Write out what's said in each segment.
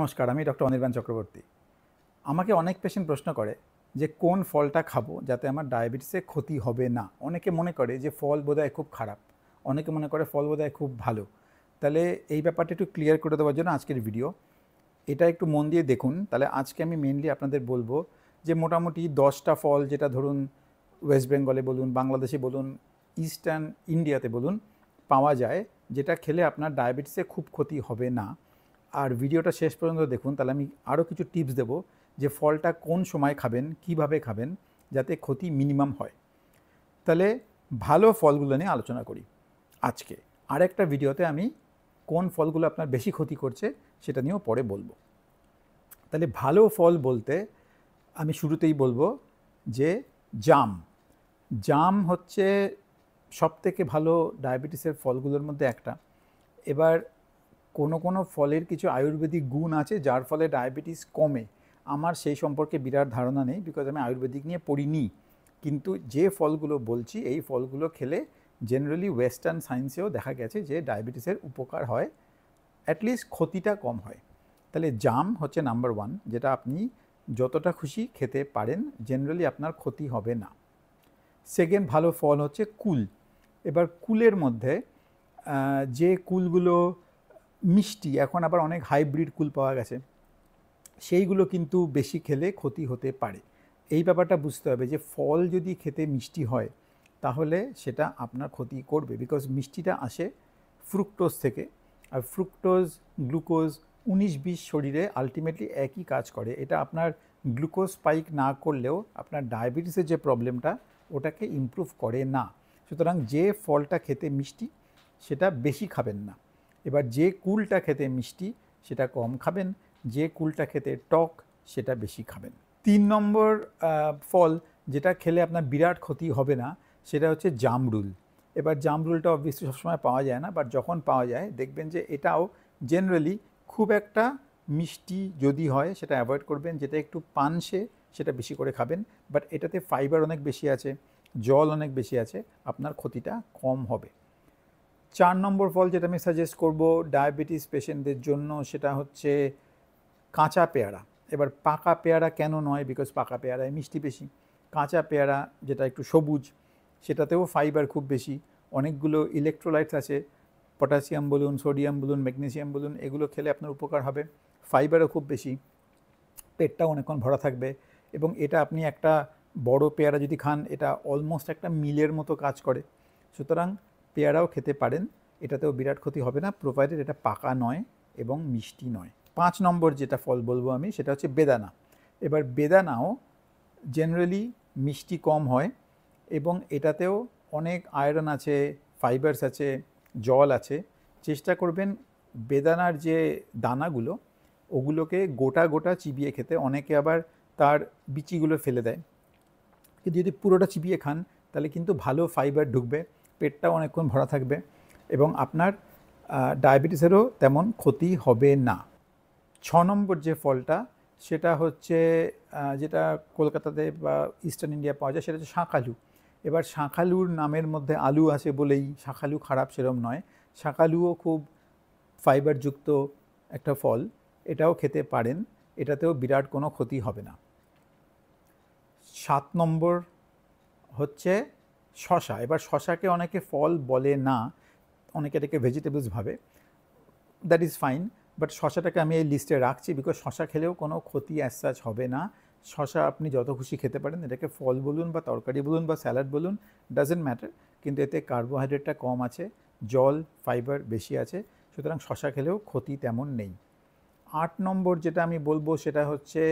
নমস্কার, আমি ডক্টর অনির্বাণ চক্রবর্তী। আমাকে অনেক পেশেন্ট প্রশ্ন করে যে কোন ফলটা খাবো যাতে আমার ডায়াবেটিসে ক্ষতি হবে না। অনেকে মনে করে যে ফল বোধহয় খুব খারাপ, অনেকে মনে করে ফল বোধহয় খুব ভালো। তাহলে এই ব্যাপারটা একটু ক্লিয়ার করে দেওয়ার জন্য আজকের ভিডিও। এটা একটু মন দিয়ে দেখুন। তাহলে আজকে আমি মেনলি আপনাদের বলবো যে মোটামুটি 10টা ফল, যেটা ধরুন ওয়েস্ট বেঙ্গলে বলুন, বাংলাদেশে বলুন, ইস্টার্ন ইন্ডিয়াতে বলুন, পাওয়া যায়, যেটা খেলে আপনার ডায়াবেটিসে খুব ক্ষতি হবে না। আর ভিডিওটা শেষ পর্যন্ত দেখুন, তাহলে আমি আরও কিছু টিপস দেব যে ফলটা কোন সময় খাবেন, কিভাবে খাবেন, যাতে ক্ষতি মিনিমাম হয়। তাহলে ভালো ফলগুলো নিয়ে আলোচনা করি আজকে। আরেকটা ভিডিওতে আমি কোন ফলগুলো আপনার বেশি ক্ষতি করছে সেটা নিয়েও পরে বলবো। তাহলে ভালো ফল বলতে আমি শুরুতেই বলবো যে জাম। জাম হচ্ছে সবথেকে ভালো ডায়াবেটিসের ফলগুলোর মধ্যে একটা। এবার কোনো ফলের কিছু আয়ুর্বেদিক গুণ আছে যার ফলে ডায়াবেটিস কমে। আমার সেই সম্পর্কে বিরাট ধারণা নেই, বিকজ আমি আয়ুর্বেদিক নিয়ে পড়িনি। কিন্তু যে ফলগুলো বলছি, এই ফলগুলো খেলে জেনারেলি ওয়েস্টার্ন সায়েন্সেও দেখা গেছে যে ডায়াবেটিসের উপকার হয়, অ্যাটলিস্ট ক্ষতিটা কম হয়। তাহলে জাম হচ্ছে নাম্বার 1, যেটা আপনি যতটা খুশি খেতে পারেন, জেনারেলি আপনার ক্ষতি হবে না। সেকেন্ড ভালো ফল হচ্ছে কুল। এবার কুলের মধ্যে যে কুলগুলো মিষ্টি, এখন আবার অনেক হাইব্রিড কুল পাওয়া গেছে, সেইগুলো কিন্তু বেশি খেলে ক্ষতি হতে পারে। এই ব্যাপারটা বুঝতে হবে যে ফল যদি খেতে মিষ্টি হয় তাহলে সেটা আপনার ক্ষতি করবে, বিকজ মিষ্টিটা আসে ফ্রুক্টোজ থেকে। আর ফ্রুক্টোজ, গ্লুকোজ 19-20 শরীরে আলটিমেটলি একই কাজ করে। এটা আপনার গ্লুকোজ স্পাইক না করলেও আপনার ডায়াবেটিসের যে প্রবলেমটা ওটাকে ইমপ্রুভ করে না। সুতরাং যে ফলটা খেতে মিষ্টি সেটা বেশি খাবেন না। এবার যে কুলটা খেতে মিষ্টি সেটা কম খাবেন, যে কুলটা খেতে টক সেটা বেশি খাবেন। 3 নম্বর ফল যেটা খেলে আপনার বিরাট ক্ষতি হবে না সেটা হচ্ছে জামরুল। এবার জামরুলটা অবভিয়াসলি সবসময় পাওয়া যায় না, বাট যখন পাওয়া যায় দেখবেন যে এটাও জেনারেলি খুব একটা মিষ্টি যদি হয় সেটা অ্যাভয়েড করবেন। যেটা একটু পানসে সেটা বেশি করে খাবেন, বাট এটাতে ফাইবার অনেক বেশি আছে, জল অনেক বেশি আছে, আপনার ক্ষতিটা কম হবে। 4 নম্বর ফল যেটা আমি সাজেস্ট করব ডায়াবেটিস পেশেন্টদের জন্য সেটা হচ্ছে কাঁচা পেয়ারা। এবার পাকা পেয়ারা কেন নয়, বিকজ পাকা পেয়ারায় মিষ্টি বেশি। কাঁচা পেয়ারা যেটা একটু সবুজ, সেটাতেও ফাইবার খুব বেশি, অনেকগুলো ইলেকট্রোলাইটস আছে, পটাশিয়াম বলুন, সোডিয়াম বলুন, ম্যাগনেসিয়াম বলুন, এগুলো খেলে আপনার উপকার হবে। ফাইবারও খুব বেশি, পেটটাও অনেকক্ষণ ভরা থাকবে। এবং এটা আপনি একটা বড় পেয়ারা যদি খান, এটা অলমোস্ট একটা মিলের মতো কাজ করে। সুতরাং পেয়ারাও খেতে পারেন, এটাতেও বিরাট ক্ষতি হবে না, প্রোভাইডেড এটা পাকা নয় এবং মিষ্টি নয়। 5 নম্বর যেটা ফল বলবো আমি সেটা হচ্ছে বেদানা। এবার বেদানাও জেনারেলি মিষ্টি কম হয় এবং এটাতেও অনেক আয়রন আছে, ফাইবারস আছে, জল আছে। চেষ্টা করবেন বেদানার যে দানাগুলো ওগুলোকে গোটা গোটা চিবিয়ে খেতে। অনেকে আবার তার বিচিগুলো ফেলে দেয়, কিন্তু যদি পুরোটা চিবিয়ে খান তাহলে কিন্তু ভালো ফাইবার ঢুকবে, পেটটাও অনেকক্ষণ ভরা থাকবে এবং আপনার ডায়াবেটিসেরও তেমন ক্ষতি হবে না। 6 নম্বর যে ফলটা সেটা হচ্ছে যেটা কলকাতাতে বা ইস্টার্ন ইন্ডিয়া পাওয়া যায়, সেটা হচ্ছে শাঁকালু। এবার শাঁকালুর নামের মধ্যে আলু আছে বলেই শাঁকালু খারাপ সেরম নয়, শাঁকালুও খুব ফাইবারযুক্ত একটা ফল, এটাও খেতে পারেন, এটাতেও বিরাট কোনো ক্ষতি হবে না। 7 নম্বর হচ্ছে শশা। এবার শশাকে অনেকে ফল বলে না, অনেকে এটাকে ভেজিটেবলস ভাবে, দ্যাট ইজ ফাইন, বাট শশাটাকে আমি এই লিস্টে রাখছি বিকজ শশা খেলেও কোনো ক্ষতি অ্যাজ সাচ হবে না। শশা আপনি যত খুশি খেতে পারেন, এটাকে ফল বলুন বা তরকারি বলুন বা স্যালাড বলুন, ডাজেন্ট ম্যাটার, কিন্তু এতে কার্বোহাইড্রেটটা কম আছে, জল ফাইবার বেশি আছে, সুতরাং শশা খেলেও ক্ষতি তেমন নেই। 8 নম্বর যেটা আমি বলবো সেটা হচ্ছে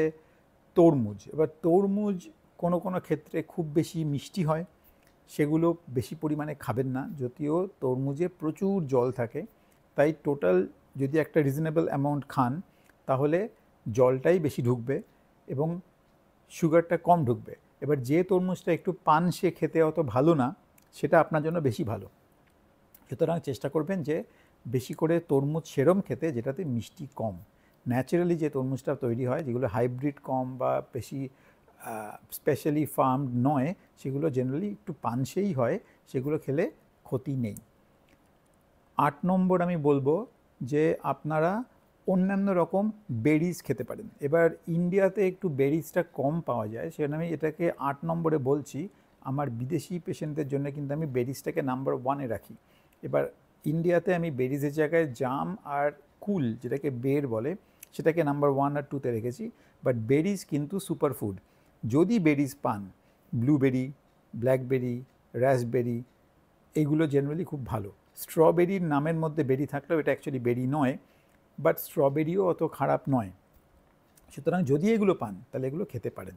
তরমুজ। এবার তরমুজ কোনো ক্ষেত্রে খুব বেশি মিষ্টি হয়, সেগুলো বেশি পরিমাণে খাবেন না, যদিও তরমুজে প্রচুর জল থাকে। তাই টোটাল যদি একটা রিজনেবল অ্যামাউন্ট খান তাহলে জলটাই বেশি ঢুকবে এবং সুগারটা কম ঢুকবে। এবার যে তরমুজটা একটু পানসে খেতে অত ভালো না, সেটা আপনার জন্য বেশি ভালো। সুতরাং চেষ্টা করবেন যে বেশি করে তরমুজ সেরম খেতে যেটাতে মিষ্টি কম। ন্যাচারালি যে তরমুজটা তৈরি হয়, যেগুলো হাইব্রিড কম বা বেশি স্পেশালি ফার্মড নয়, সেগুলো জেনারেলি একটু পানসেই হয়, সেগুলো খেলে ক্ষতি নেই। 8 নম্বর আমি বলবো যে আপনারা অন্যান্য রকম বেরিজ খেতে পারেন। এবার ইন্ডিয়াতে একটু বেরিজটা কম পাওয়া যায়, সেজন্য আমি এটাকে 8 নম্বরে বলছি। আমার বিদেশি পেশেন্টদের জন্য কিন্তু আমি বেরিজটাকে নাম্বার 1-এ রাখি। এবার ইন্ডিয়াতে আমি বেরিজের জায়গায় জাম আর কুল, যেটাকে বের বলে, সেটাকে নাম্বার 1 আর 2-তে রেখেছি। বাট বেরিজ কিন্তু সুপারফুড। যদি বেরিজ পান, ব্লুবেরি, ব্ল্যাকবেরি, রাসবেরি, এইগুলো জেনারেলি খুব ভালো। স্ট্রবেরির নামের মধ্যে বেরি থাকলেও এটা অ্যাকচুয়ালি বেরি নয়, বাট স্ট্রবেরিও অত খারাপ নয়। সুতরাং যদি এগুলো পান তাহলে এগুলো খেতে পারেন।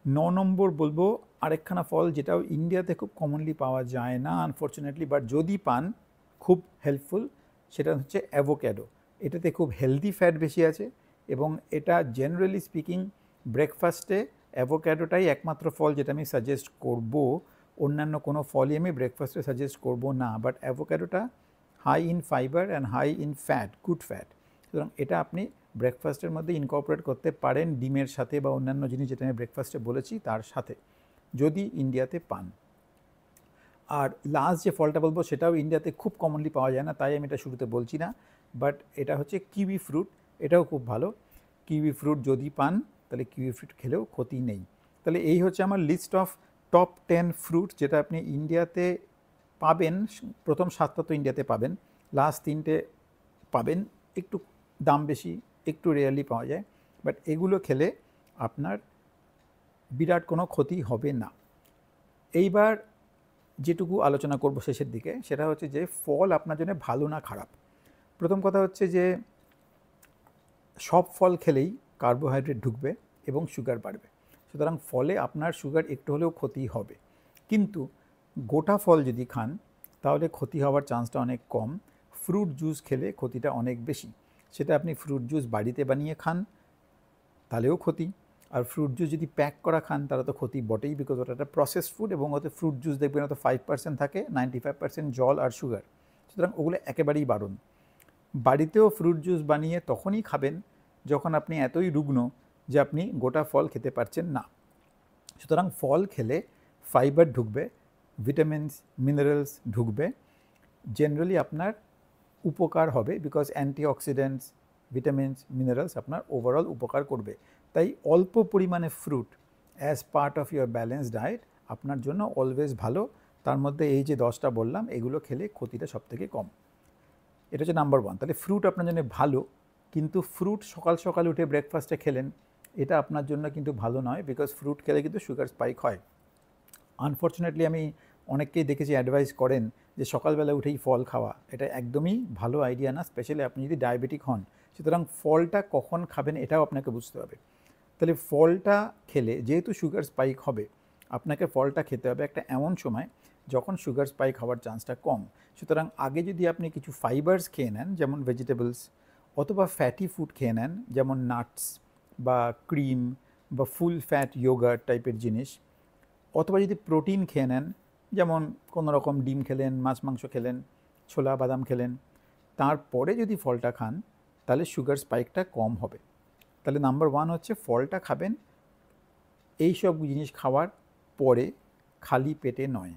9 নম্বর বলবো আরেকখানা ফল, যেটাও ইন্ডিয়াতে খুব কমনলি পাওয়া যায় না আনফর্চুনেটলি, বাট যদি পান খুব হেল্পফুল, সেটা হচ্ছে অ্যাভোক্যাডো। এটাতে খুব হেলদি ফ্যাট বেশি আছে এবং এটা জেনারেলি স্পিকিং ব্রেকফাস্টে অ্যাভোক্যাডোটাই একমাত্র ফল যেটা আমি সাজেস্ট করব। অন্যান্য কোনো ফলই আমি ব্রেকফাস্টে সাজেস্ট করব না, বাট অ্যাভোক্যাডোটা high in fibre and high in fat, good fat. সুতরাং এটা আপনি ব্রেকফাস্টের মধ্যে ইনকর্পোরেট করতে পারেন ডিমের সাথে বা অন্যান্য জিনিস যেটা আমি ব্রেকফাস্টে বলেছি তার সাথে, যদি ইন্ডিয়াতে পান। আর লাস্ট যে ফলটা বলবো সেটাও ইন্ডিয়াতে খুব কমনলি পাওয়া যায় না, তাই আমি এটা শুরুতে বলছি না, বাট এটা হচ্ছে কিউই ফ্রুট। এটাও খুব ভালো। কিউই ফ্রুট যদি পান তাহলে কিউই ফ্রুট খেলেও ক্ষতি নেই। তাহলে এই হচ্ছে আমার লিস্ট অফ টপ 10 ফ্রুট যেটা আপনি ইন্ডিয়াতে পাবেন। প্রথম 7টা তো ইন্ডিয়াতে পাবেন, লাস্ট 3টে পাবেন একটু দাম বেশি, একটু রেয়ারলি পাওয়া যায়, বাট এগুলো খেলে আপনার বিরাট কোনো ক্ষতি হবে না। এইবার যেটুকু আলোচনা করব শেষের দিকে সেটা হচ্ছে যে ফল আপনার জন্য ভালো না খারাপ। প্রথম কথা হচ্ছে যে সব ফল খেলেই কার্বোহাইড্রেট ঢুকবে এবং সুগার বাড়বে, সুতরাং ফলে আপনার সুগার একটু হলেও ক্ষতি হবে। কিন্তু গোটা ফল যদি খান তাহলে ক্ষতি হওয়ার চান্সটা অনেক কম। ফ্রুট জুস খেলে ক্ষতিটা অনেক বেশি। সেটা আপনি ফ্রুট জুস বাড়িতে বানিয়ে খান তাহলেও ক্ষতি, আর ফ্রুট জুস যদি প্যাক করা খান তাহলে তো ক্ষতি বটেই, বিকজ ওটা একটা প্রসেস ফুড এবং ওতে ফ্রুট জুস দেখবেন ওতে 5% থাকে, 95% জল আর সুগার। সুতরাং ওগুলো একেবারেই বারণ। বাড়িতেও ফ্রুট জুস বানিয়ে তখনই খাবেন যখন আপনি এতই রুগ্ন যে আপনি গোটা ফল খেতে পারছেন না। সুতরাং ফল খেলে ফাইবার ঢুকবে, ভিটামিনস, মিনারেলস ঢুকবে, জেনারেলি আপনার উপকার হবে, বিকজ অ্যান্টিঅক্সিডেন্টস, ভিটামিনস, মিনারেলস আপনার ওভারঅল উপকার করবে। তাই অল্প পরিমাণে fruit as part of your balance diet আপনার জন্য অলওয়েজ ভালো। তার মধ্যে এই যে 10টা বললাম এগুলো খেলে ক্ষতিটা সবথেকে কম। এটা হচ্ছে নাম্বার 1। তাহলে ফ্রুট আপনার জন্য ভালো, কিন্তু ফ্রুট সকাল সকাল উঠে ব্রেকফাস্টে খেলেন এটা আপনার জন্য কিন্তু ভালো নয়, বিকজ ফ্রুট খেলে কিন্তু সুগার স্পাইক হয়। আনফর্চুনেটলি আমি অনেককেই দেখেছি অ্যাডভাইস করেন যে সকালবেলা উঠেই ফল খাওয়া, এটা একদমই ভালো আইডিয়া না, স্পেশালি আপনি যদি ডায়াবেটিক হন। সুতরাং ফলটা কখন খাবেন এটাও আপনাকে বুঝতে হবে। তাহলে ফলটা খেলে যেহেতু সুগার স্পাইক হবে, আপনাকে ফলটা খেতে হবে একটা এমন সময় যখন সুগার স্পাইক হওয়ার চান্সটা কম। সুতরাং আগে যদি আপনি কিছু ফাইবার্স খেয়ে নেন যেমন ভেজিটেবলস, অথবা ফ্যাটি ফুড খেয়ে নেন যেমন নাটস বা ক্রিম বা ফুল ফ্যাট ইয়োগার্ট টাইপের জিনিস, অথবা যদি প্রোটিন খেয়ে নেন যেমন কোনো রকম ডিম খেলেন, মাছ মাংস খেলেন, ছোলা বাদাম খেলেন, তারপরে যদি ফলটা খান তাহলে সুগার স্পাইকটা কম হবে। তাহলে নাম্বার 1 হচ্ছে ফলটা খাবেন এই সব জিনিস খাওয়ার পরে, খালি পেটে নয়।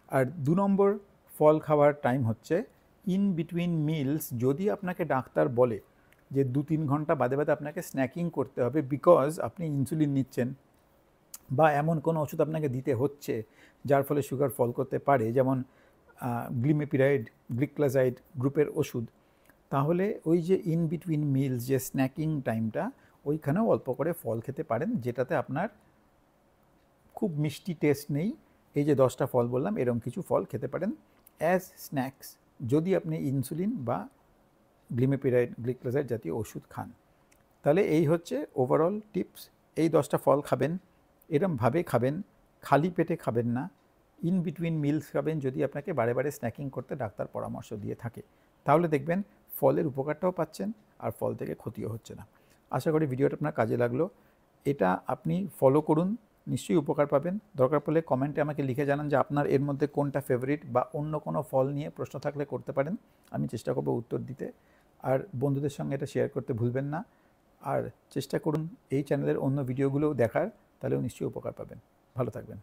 আর 2 নম্বর ফল খাওয়ার টাইম হচ্ছে ইন বিটুইন মিলস। যদি আপনাকে ডাক্তার বলে যে 2-3 ঘন্টা বাদে বাদে আপনাকে স্ন্যাকিং করতে হবে বিকজ আপনি ইনসুলিন নিচ্ছেন বা এমন কোনো ওষুধ আপনাকে দিতে হচ্ছে যার ফলে সুগার ফল করতে পারে, যেমন গ্লিমেপিরাইড, গ্লিক্লাজাইড গ্রুপের ওষুধ, তাহলে ওই যে ইন বিটুইন মিলস যে স্ন্যাকিং টাইমটা ওইখানেও অল্প করে ফল খেতে পারেন, যেটাতে আপনার খুব মিষ্টি টেস্ট নেই। এই যে 10টা ফল বললাম এরকম কিছু ফল খেতে পারেন অ্যাজ স্ন্যাক্স যদি আপনি ইনসুলিন বা গ্লিমেপিরাইড, গ্লিক্লাজাইড জাতীয় ওষুধ খান। তাহলে এই হচ্ছে ওভারঅল টিপস। এই 10টা ফল খাবেন, এরমভাবে খাবেন, খালি পেটে খাবেন না, ইন বিটুইন মিলস খাবেন যদি আপনাকে বারে বারে স্ন্যাকিং করতে ডাক্তার পরামর্শ দিয়ে থাকে। তাহলে দেখবেন ফলের উপকারটাও পাচ্ছেন আর ফল থেকে ক্ষতিও হচ্ছে না। আশা করি ভিডিওটা আপনার কাজে লাগলো। এটা আপনি ফলো করুন, নিশ্চয়ই উপকার পাবেন। দরকার পড়লে কমেন্টে আমাকে লিখে জানান যে আপনার এর মধ্যে কোনটা ফেভারিট, বা অন্য কোনো ফল নিয়ে প্রশ্ন থাকলে করতে পারেন, আমি চেষ্টা করব উত্তর দিতে। আর বন্ধুদের সঙ্গে এটা শেয়ার করতে ভুলবেন না। আর চেষ্টা করুন এই চ্যানেলের অন্য ভিডিওগুলোও দেখার, তাহলেও নিশ্চয়ই উপকার পাবেন। ভালো থাকবেন।